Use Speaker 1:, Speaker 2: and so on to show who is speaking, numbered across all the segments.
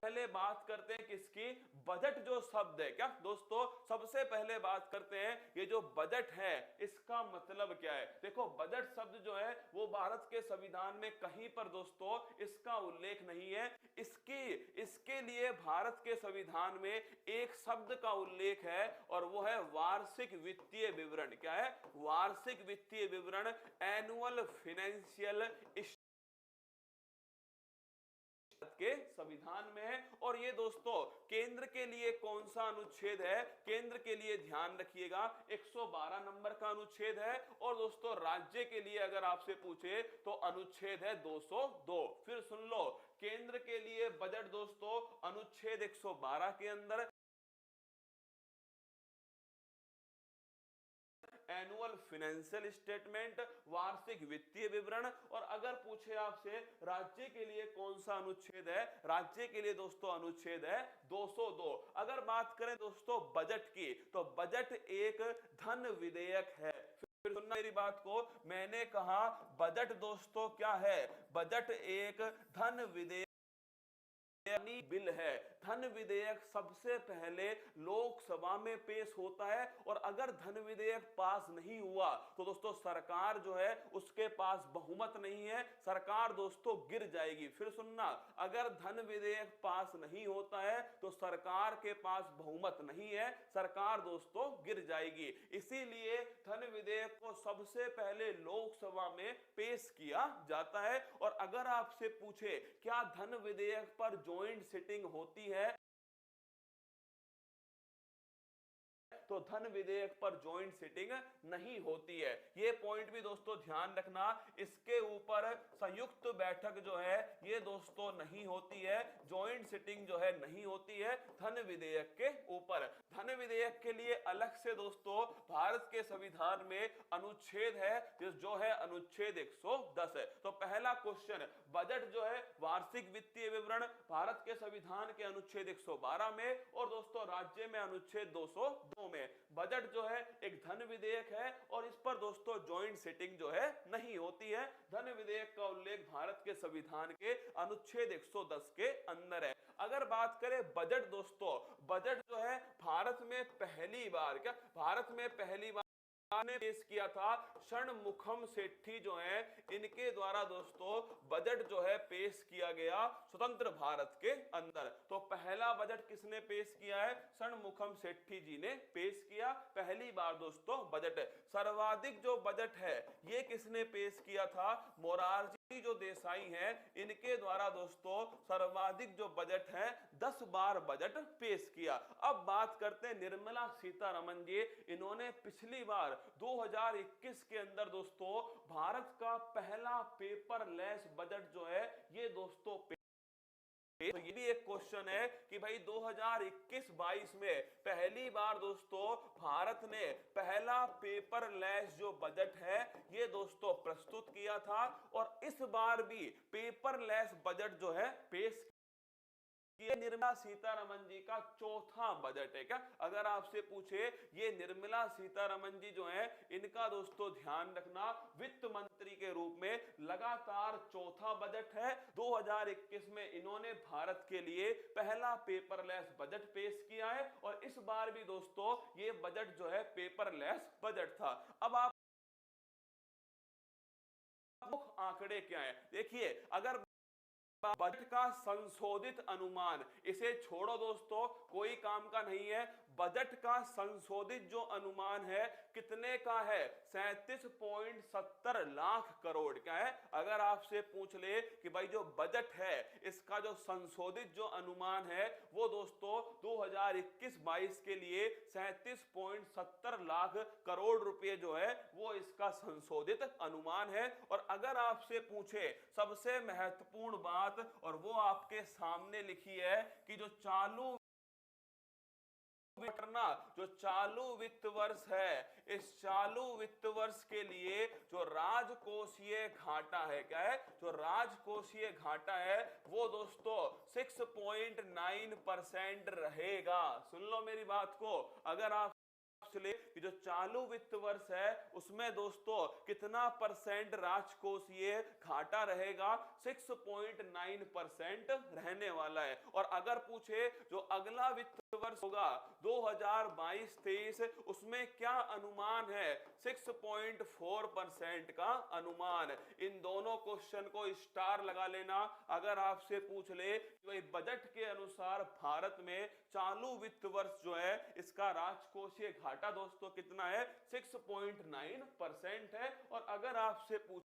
Speaker 1: पहले बात करते हैं किसकी, बजट जो शब्द है, क्या दोस्तों सबसे पहले बात करते हैं ये जो बजट है इसका मतलब क्या है। देखो बजट शब्द जो है वो भारत के संविधान में कहीं पर दोस्तों इसका उल्लेख नहीं है। इसके लिए भारत के संविधान में एक शब्द का उल्लेख है और वो है वार्षिक वित्तीय विवरण। क्या है, वार्षिक वित्तीय विवरण, एनुअल फाइनेंशियल के संविधान में है। और ये दोस्तों केंद्र के लिए कौन सा अनुच्छेद है, केंद्र के लिए ध्यान रखिएगा 112 नंबर का अनुच्छेद है। और दोस्तों राज्य के लिए अगर आपसे पूछे तो अनुच्छेद है 202। फिर सुन लो, केंद्र के लिए बजट दोस्तों अनुच्छेद 112 के अंदर एनुअल फाइनेंशियल स्टेटमेंट, वार्षिक वित्तीय विवरण। और अगर पूछे आपसे राज्य के लिए कौन सा अनुच्छेद है, राज्य के लिए दोस्तों अनुच्छेद है 202। अगर बात करें दोस्तों बजट की तो बजट एक धन विधेयक है। फिर सुनना मेरी बात को, मैंने कहा बजट दोस्तों क्या है, बजट एक धन विधेयक बिल है। धन विधेयक सबसे पहले लोकसभा में पेश होता है और अगर धन विधेयक पास नहीं हुआ तो दोस्तों सरकार जो है उसके पास बहुमत नहीं है, सरकार दोस्तों गिर जाएगी। फिर सुनना, अगर धन विधेयक पास नहीं होता है तो सरकार के पास बहुमत नहीं है, सरकार दोस्तों गिर जाएगी। इसीलिए धन विधेयक को सबसे पहले लोकसभा में पेश किया जाता है। और अगर आपसे पूछे क्या धन विधेयक पर ज्वाइंट सिटिंग होती है, तो धन विधेयक पर ज्वाइंट सिटिंग नहीं होती है। ये पॉइंट भी दोस्तों ध्यान रखना, इसके ऊपर संयुक्त बैठक जो है ये दोस्तों नहीं होती है, ज्वाइंट सिटिंग जो है नहीं होती है धन विधेयक के ऊपर। धन विधेयक के लिए अलग से दोस्तों भारत के संविधान में अनुच्छेद है जो है अनुच्छेद 110 है। तो पहला क्वेश्चन, बजट जो है वार्षिक वित्तीय विवरण भारत के संविधान के अनुच्छेद 112 में और दोस्तों राज्य में अनुच्छेद 202 में। बजट जो है एक धन विधेयक है और इस पर दोस्तों ज्वाइंट सिटिंग जो है नहीं होती है। धन विधेयक का उल्लेख भारत के संविधान के अनुच्छेद 110 के अंदर है। अगर बात करें बजट दोस्तों, बजट जो है भारत में पहली बार, क्या भारत में पहली बार ने पेश किया था षणमुखम सेठी जो है, इनके द्वारा दोस्तों बजट जो है पेश किया गया स्वतंत्र भारत के अंदर। तो पहला बजट किसने पेश किया है, षणमुखम सेठी जी ने पेश किया पहली बार दोस्तों बजट। सर्वाधिक जो बजट है ये किसने पेश किया था, मोरारजी जो देसाई हैं इनके द्वारा दोस्तों सर्वाधिक जो बजट है 10 बार बजट पेश किया। अब बात करते हैं निर्मला सीतारमण जी, इन्होंने पिछली बार 2021 के अंदर दोस्तों भारत का पहला पेपरलेस बजट जो है ये दोस्तों तो ये भी एक क्वेश्चन है कि भाई 2021-22 में पहली बार दोस्तों भारत ने पहला पेपरलेस जो बजट है ये दोस्तों प्रस्तुत किया था और इस बार भी पेपरलेस बजट जो है पेश ये निर्मला सीतारमण जी का चौथा बजट है। क्या अगर आपसे पूछे, ये निर्मला सीतारमण जी जो है इनका दोस्तों ध्यान रखना वित्त मंत्री के रूप में लगातार चौथा बजट है। 2021 में इन्होंने भारत के लिए पहला पेपरलेस बजट पेश किया है और इस बार भी दोस्तों ये बजट जो है पेपरलेस बजट था। अब आप मुख्य आंकड़े क्या है देखिए, अगर बजट का संशोधित अनुमान, इसे छोड़ो दोस्तों कोई काम का नहीं है, बजट का संशोधित जो अनुमान है कितने का है, 37.70 लाख करोड़। क्या है, अगर आपसे पूछ ले कि भाई जो बजट है इसका जो संशोधित जो अनुमान है वो दोस्तों 2021-22 के लिए 37.70 लाख करोड़ रुपए जो है वो इसका संशोधित अनुमान है। और अगर आपसे पूछे सबसे महत्वपूर्ण बात, और वो आपके सामने लिखी है कि जो चालू वित्त वर्ष है, इस चालू वित्त वर्ष के लिए जो राजकोषीय घाटा है, क्या है, जो राजकोषीय घाटा है वो दोस्तों 6.9% रहेगा। सुन लो मेरी बात को, अगर आप आपसे ले कि जो चालू वित्त वर्ष है उसमें दोस्तों कितना परसेंट राजकोषीय घाटा रहेगा, 6.9% रहने वाला है। और अगर पूछे जो अगला वित्त वर्ष होगा 2022-23 उसमें क्या अनुमान है, 6.4% का अनुमान। इन दोनों क्वेश्चन को स्टार लगा लेना। अगर आपसे पूछ ले कि बजट के अनुसार भारत में चालू वित्त वर्ष जो है इसका राजकोषीय घाटा दोस्तों कितना है, 6.9% है। और अगर आपसे पूछ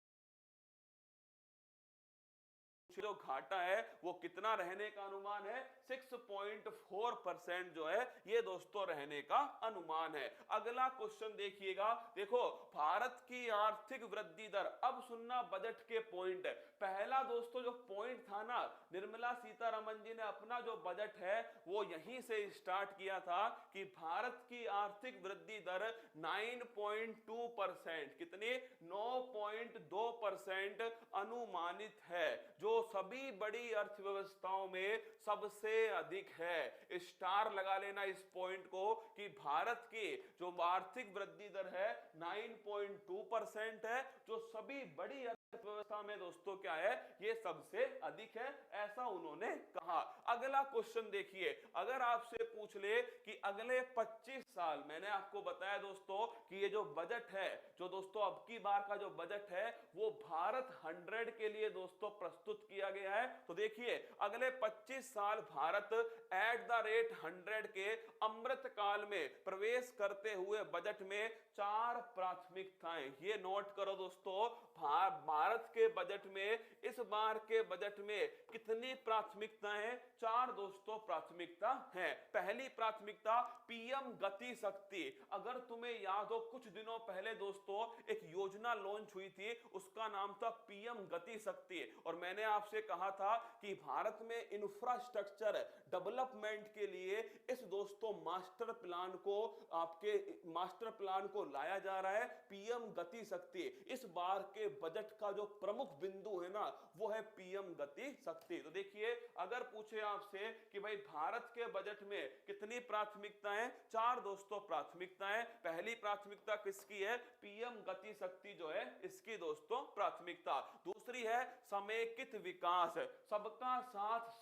Speaker 1: जो घाटा है वो कितना रहने का अनुमान है, 6.4% जो है ये दोस्तों रहने का अनुमान है। अगला क्वेश्चन देखिएगा, देखो भारत की आर्थिक वृद्धि दर। अब सुनना बजट के पॉइंट है। पहला दोस्तों जो पॉइंट था ना, निर्मला सीतारमन जी ने अपना जो बजट है वो यहीं से स्टार्ट किया था कि भारत की आर्थिक वृद्धि दर 9.2%, कितनी 9.2% अनुमानित है, जो सभी बड़ी अर्थव्यवस्थाओं में सबसे अधिक है। स्टार लगा लेना इस पॉइंट को कि भारत की जो आर्थिक वृद्धि दर है 9.2% है, जो सभी बड़ी अर्थव्यवस्था में दोस्तों क्या है, ये सबसे अधिक है, ऐसा उन्होंने कहा। अगला क्वेश्चन देखिए, अगर आपसे पूछ ले कि अगले 25 साल, मैंने आपको बताया दोस्तों कि ये जो बजट है, जो दोस्तों अब की बार का जो बजट है वो भारत 100 के लिए दोस्तों प्रस्तुत किया गया है। तो देखिए अगले 25 साल भारत एट द रेट 100 के अमृत काल में प्रवेश करते हुए बजट में 4 प्राथमिकताएं, ये नोट करो दोस्तों। भारत के बजट में, इस बार के बजट में कितनी प्राथमिकताएं, 4 दोस्तों प्राथमिकता हैं। पहली प्राथमिकता पीएम गति शक्ति। अगर तुम्हें याद हो कुछ दिनों पहले दोस्तों एक योजना लॉन्च हुई थी, उसका नाम था पीएम गति शक्ति। और मैंने आपसे कहा था कि भारत में इंफ्रास्ट्रक्चर डेवलपमेंट के लिए इस दोस्तों मास्टर प्लान को, आपके मास्टर प्लान को लाया जा रहा है, पीएम गति शक्ति। इस बार के बजट का जो प्रमुख बिंदु है ना वो है पीएम गति शक्ति। तो देखिए अगर पूछे आपसे कि भाई भारत के बजट में कितनी प्राथमिकताएं, 4 दोस्तों प्राथमिकताएं। पहली प्राथमिकता किसकी है, पीएम गति शक्ति जो है इसकी दोस्तों प्राथमिकता। दूसरी है समेकित विकास, सबका साथ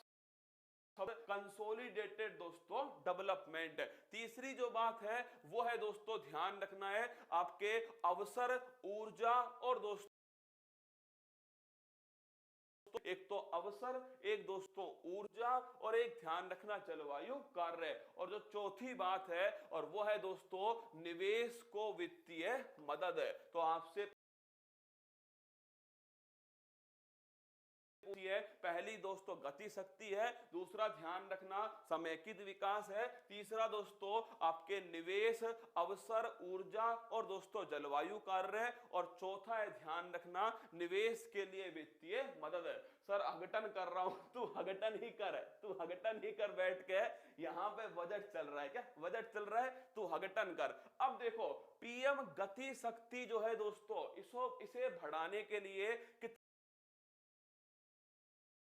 Speaker 1: कंसोलिडेटेड दोस्तों डेवलपमेंट। तीसरी जो बात है वो है दोस्तों, ध्यान रखना है आपके अवसर, ऊर्जा और दोस्तों, एक तो अवसर, एक दोस्तों ऊर्जा और एक ध्यान रखना जलवायु कार्य। और जो चौथी बात है और वो है दोस्तों निवेश को वित्तीय मदद है। तो आपसे है, पहली दोस्तों गति शक्ति है, दूसरा ध्यान रखना समेकित विकास है, तीसरा दोस्तों आपके निवेश, अवसर, ऊर्जा और दोस्तों जलवायु कार्य, और चौथा है ध्यान रखना निवेश के लिए वित्तीय मदद है। सर हगटन कर रहा हूं, तू हगटन ही कर, तू हगटन ही कर, बैठ के यहां पे बजट चल रहा है, क्या बजट चल रहा है, तू हगटन कर। अब देखो पीएम गति शक्ति जो है दोस्तों, इसे बढ़ाने के लिए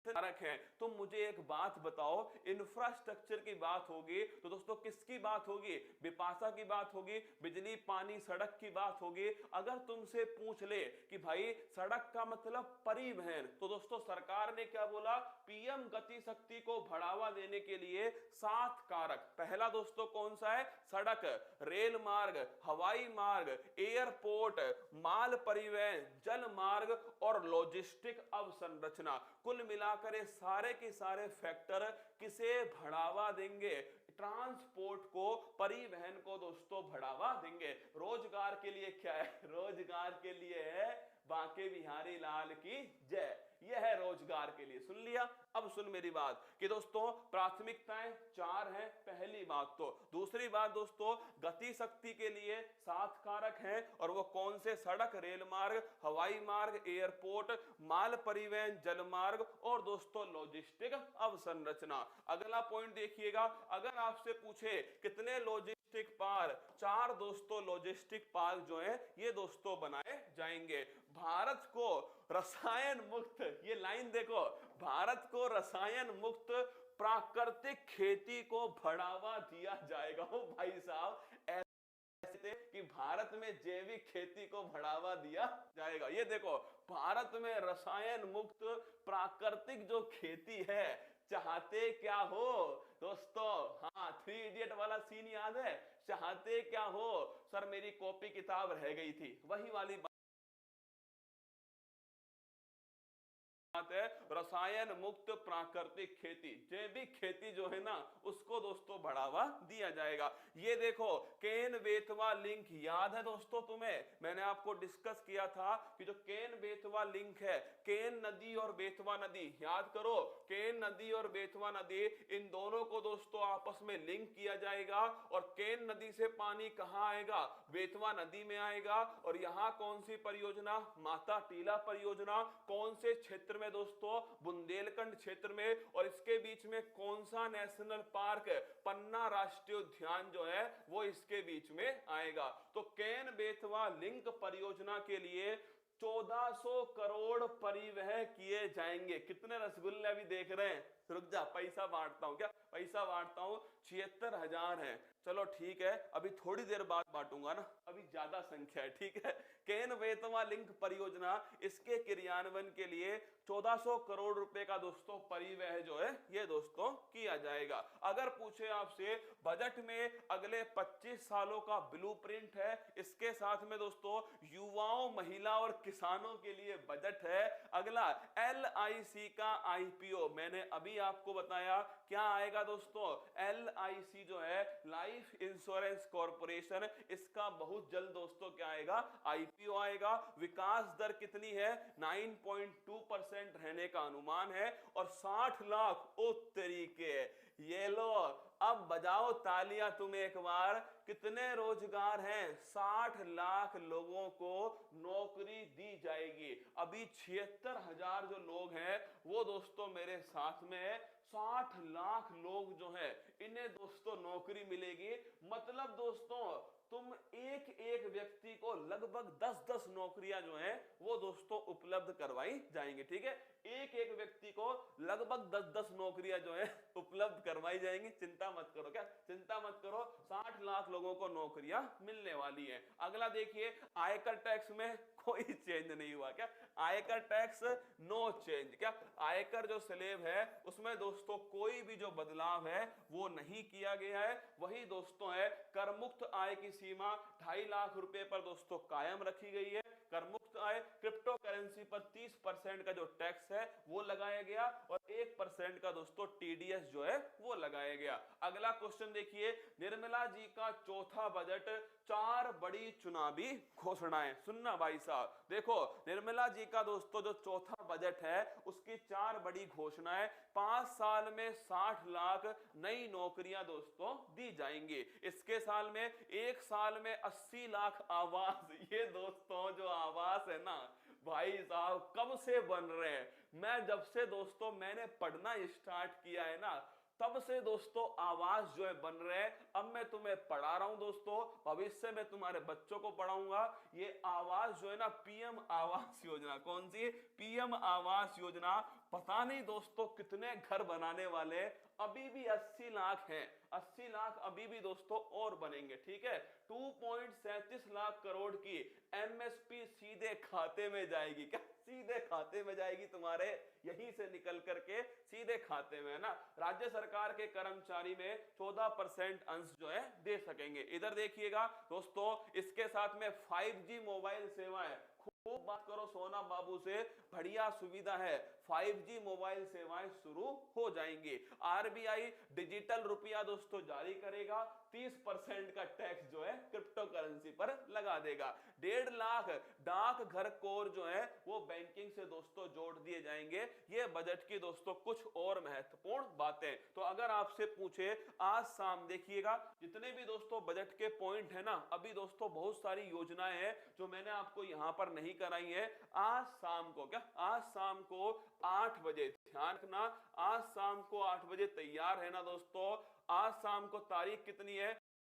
Speaker 1: कारक है। तो मुझे एक बात बताओ, इंफ्रास्ट्रक्चर की बात होगी तो दोस्तों किसकी बात होगी, बिपाशा की बात होगी, बिजली पानी सड़क की बात होगी। अगर तुमसे पूछ ले कि भाई सड़क का मतलब परिवहन, तो दोस्तों सरकार ने क्या बोला, पीएम गति शक्ति को बढ़ावा देने के लिए 7 कारक। पहला दोस्तों कौन सा है, सड़क, रेल मार्ग, हवाई मार्ग, एयरपोर्ट, माल परिवहन, जल मार्ग और लॉजिस्टिक अवसंरचना। कुल मिलाकर सारे के सारे फैक्टर किसे बढ़ावा देंगे, ट्रांसपोर्ट को, परिवहन को दोस्तों बढ़ावा देंगे। रोजगार के लिए क्या है, रोजगार के लिए है बांके बिहारी लाल की जय, यह है रोजगार के लिए। सुन लिया। अब सुन मेरी बात कि दोस्तों प्राथमिकताएं 4 हैं, पहली बात तो। दूसरी बात दोस्तों, गति शक्ति के लिए 7 कारक हैं, और वो कौन से, सड़क, रेल मार्ग, हवाई मार्ग, एयरपोर्ट, माल परिवहन, जल मार्ग और दोस्तों लॉजिस्टिक अवसंरचना। अगला पॉइंट देखिएगा, अगर आपसे पूछे कितने लॉजिस्टिक पार्क, 4 दोस्तों लॉजिस्टिक पार्क जो है ये दोस्तों बनाए जाएंगे। भारत को रसायन मुक्त, ये लाइन देखो, भारत को रसायन मुक्त प्राकृतिक खेती को बढ़ावा दिया जाएगा। ओ भाई साहब, थे कि भारत में जैविक खेती को बढ़ावा दिया जाएगा। ये देखो, भारत में रसायन मुक्त प्राकृतिक जो खेती है, चाहते क्या हो दोस्तों? हाँ, 3 इडियट वाला सीन याद है? चाहते क्या हो? सर मेरी कॉपी किताब रह गई थी, वही वाली बात है। रसायन मुक्त प्राकृतिक खेती, जैविक खेती जो है ना, उसको दोस्तों बढ़ावा दिया जाएगा। ये देखो, केन बेतवा लिंक याद है दोस्तों तुम्हें? मैंने आपको डिस्कस किया था कि जो केन बेतवा लिंक है, केन नदी और बेतवा नदी, याद करो, केन नदी और बेतवा नदी, इन दोनों को दोस्तों आपस में लिंक किया जाएगा। और केन नदी से पानी कहां आएगा? बेतवा नदी में आएगा। और यहां कौन सी परियोजना? माता टीला परियोजना। कौन से क्षेत्र में दोस्तों? बुंदेलखंड क्षेत्र में। और इसके बीच में कौन सा नेशनल पार्क? पन्ना राष्ट्रीय उद्यान जो है वो इसके बीच में आएगा। तो केन बेतवा लिंक परियोजना के लिए 1400 करोड़ परिवहन किए जाएंगे। कितने रसगुल्ले अभी देख रहे हैं? रुक जा, पैसा बांटता हूं। क्या पैसा बांटता हूं? 76,000 है। चलो ठीक है, अभी थोड़ी देर बाद बांटूंगा ना, अभी ज्यादा संख्या है, ठीक है। केन बेतवा लिंक परियोजना, इसके क्रियान्वयन के लिए 1400 करोड़ रुपए का दोस्तों परिव्यय जो है ये दोस्तों किया जाएगा। अगर पूछे आपसे, बजट में अगले 25 सालों का ब्लूप्रिंट है, इसके साथ में दोस्तों युवाओं, महिला और किसानों के लिए बजट है। अगला LIC का IPO, मैंने अभी आपको बताया क्या आएगा दोस्तों? LIC जो है, लाइफ इंश्योरेंस कॉर्पोरेशन, इसका बहुत जल्द दोस्तों क्या आएगा? IPO आएगा। विकास दर कितनी है? 9.2% रहने का अनुमान है। और 60 लाख, ओ तरीके, ये लो, अब बजाओ तालियां तुम एक बार। कितने रोजगार हैं? 60 लाख लोगों को नौकरी दी जाएगी। अभी 76,000 जो लोग हैं वो दोस्तों मेरे साथ में 60 लाख लोग जो हैं इन्हें दोस्तों नौकरी मिलेगी। मतलब दोस्तों तुम एक एक व्यक्ति को लगभग 10-10 नौकरियां जो हैं वो दोस्तों उपलब्ध करवाई जाएंगी, ठीक है। एक एक व्यक्ति को लगभग 10-10 नौकरियां जो हैं उपलब्ध करवाई जाएंगी। चिंता मत करो, क्या चिंता मत करो, 60 लाख लोगों को नौकरियां मिलने वाली हैं। अगला देखिए, आयकर टैक्स में कोई चेंज नहीं हुआ। क्या आयकर टैक्स नो चेंज? क्या आयकर जो स्लैब है उसमें दोस्तों कोई भी जो बदलाव है वो नहीं किया गया है। वही दोस्तों है, कर मुक्त आय की सीमा 2.5 लाख रुपए पर दोस्तों कायम रखी गई है। कर मुक्त आय, क्रिप्टो करेंसी पर 30% का जो टैक्स है वो लगाया गया और 1% का दोस्तों TDS जो है वो लगाया गया। अगला क्वेश्चन देखिए, निर्मला जी का चौथा बजट, 4 बड़ी चुनावी घोषणाएं। सुनना भाई साहब, देखो निर्मला जी का दोस्तों जो चौथा बजट है उसकी 4 बड़ी घोषणाएं। 5 साल में 60 लाख नई नौकरियां दोस्तों दी जाएंगी। इसके साल में 1 साल में 80 लाख आवास। ये दोस्तों जो आवास है ना भाई साहब, कब से बन रहे हैं? मैं जब से दोस्तों मैंने पढ़ना स्टार्ट किया है ना, तब से दोस्तों आवास जो है बन रहे हैं। अब मैं तुम्हें पढ़ा रहा हूं दोस्तों, भविष्य में तुम्हारे बच्चों को पढ़ाऊंगा। ये आवास जो है ना, PM आवास योजना। कौन सी? PM आवास योजना। पता नहीं दोस्तों कितने घर बनाने वाले हैं। अभी भी 80 लाख हैं, 80 लाख अभी भी दोस्तों और बनेंगे, ठीक है। 2.37 लाख करोड़ की MSP सीधे खाते में जाएगी। क्या सीधे खाते में जाएगी तुम्हारे? यहीं से निकल करके सीधे खाते में, है ना। राज्य सरकार के कर्मचारी में 14% अंश जो है दे सकेंगे। इधर देखिएगा दोस्तों, इसके साथ में 5G मोबाइल सेवाएं, खूब बात करो सोना बाबू से, बढ़िया सुविधा है। 5G मोबाइल सेवाएं शुरू हो जाएंगी। RBI डिजिटल रुपया दोस्तों जारी करेगा। 30% का टैक्स जो है क्रिप्टो करेंसी पर लगा देगा। 1.5 लाख डाक घर कोर जो है वो बैंकिंग से दोस्तों जोड़ दिए जाएंगे। ये बजट की दोस्तों कुछ और महत्वपूर्ण बातें। तो अगर आपसे पूछे आज शाम, देखिएगा जितने भी दोस्तों बजट के पॉइंट है ना, अभी दोस्तों बहुत सारी योजनाएं हैं जो मैंने आपको यहां पर नहीं कराई है। आज शाम को, क्या आज शाम को 8 बजे, ध्यान रखना, आज शाम को 8 बजे तैयार है ना दोस्तों। आज शाम को तारीख कितनी है?